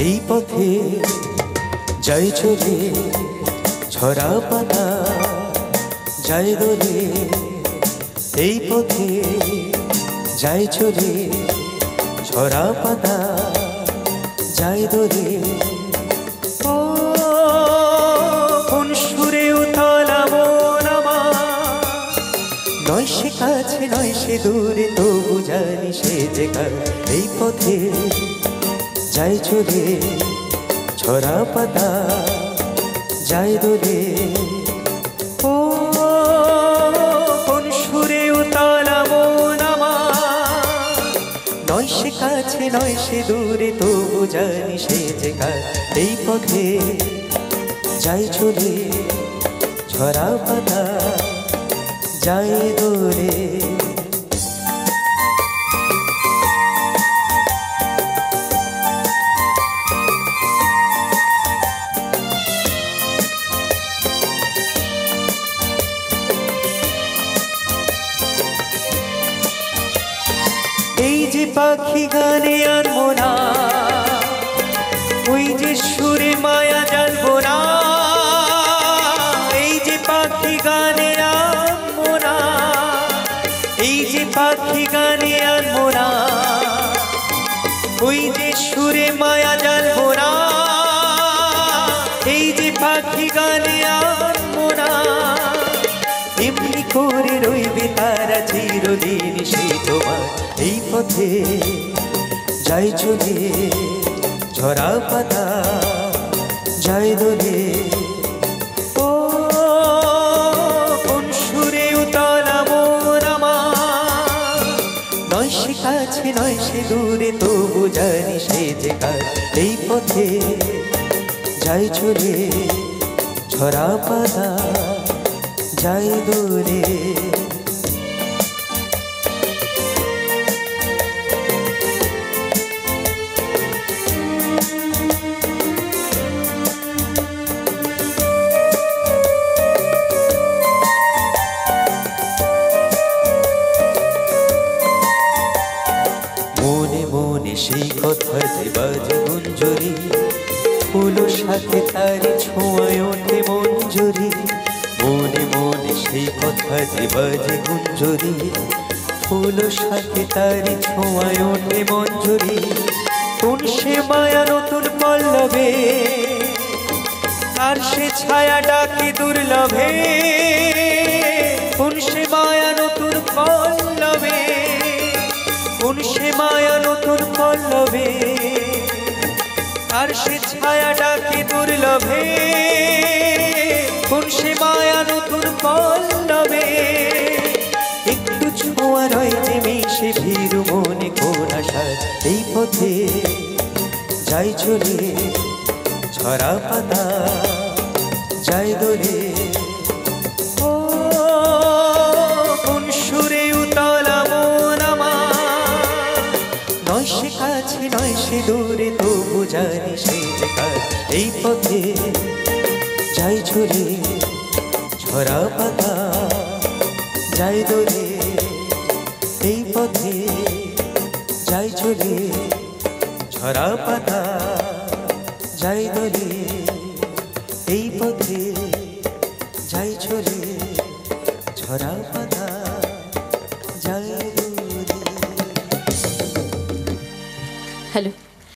এই পথে যাই চলে ঝরা পাতা যাই দোলে এই পথে যাই চলে ঝরা পাতা যাই দোলে ও কোন সুরে উতলা মন আমার নয় সে কাছে নয় সে দূরে তবু জানি সে যে কার এই পথে যাই চলে ঝরা পাতা যাই দোলে ও কোন সুরে উতলা মন আমার নয় সে কাছে নয় সে দূরে তবু জানি সে যে কার এই পথে যাই চলে ঝরা পাতা যাই দোলে এই যে পাখি গানে আর মোনা ওই যে সুরে মায়া জানবো না এই যে পাখি গানে আর মোনা এই যে পাখি গানে আর মোনা ওই যে সুরে মায়া জানবো না এই যে পাখি গানে আর মোনা এমনি করে রইবে তারা চিরদিন সে তোমার এই পথে যাই চলে ঝরা পাতা যাই দোলে ও কোন সুরে উতলা মন আমার নয় সে কাছে নয় সে দূরে তবু জানি সে যে কার এই পথে যাই চলে ঝরা পাতা যাই দোলে মনে মনে সেই কথা যে বাজে গুঞ্জরি ফুলো সাথে তারি ছোঁয়ায় ওঠে মঞ্জুরি মনে মনে সেই কথা যে বাজে গুঞ্জরি ফুলো সাথে তারি ছোঁয়ায় ওঠে মঞ্জুরি কোন সে মায়া নতুন পল্লবে আর সে ছায়া ডাকে দুর্লভে কোন সে মায়া নতুন পল্লবে কোন সে মায়া নতুন পল্লবে আর সে ছায়া ডাকে দুর্লভে কোন সে মায়া নতুন পল্লবে একটু ছোঁয়া রয় যে মিশে ভীরু মনে কোন আশা এই পথে যাই চলে ঝরা পাতা যাই দোলে ও কোন সুরে উতলা মন আমার নয় সে কাছে নয় সে দূরে তবু জানি সে যে কার এই পথে যাই চলে ঝরা পাতা যাই দোলে এই পথে যাই চলে ঝরা পাতা যাই দোলে এই পথে যাই চলে ঝরা পাতা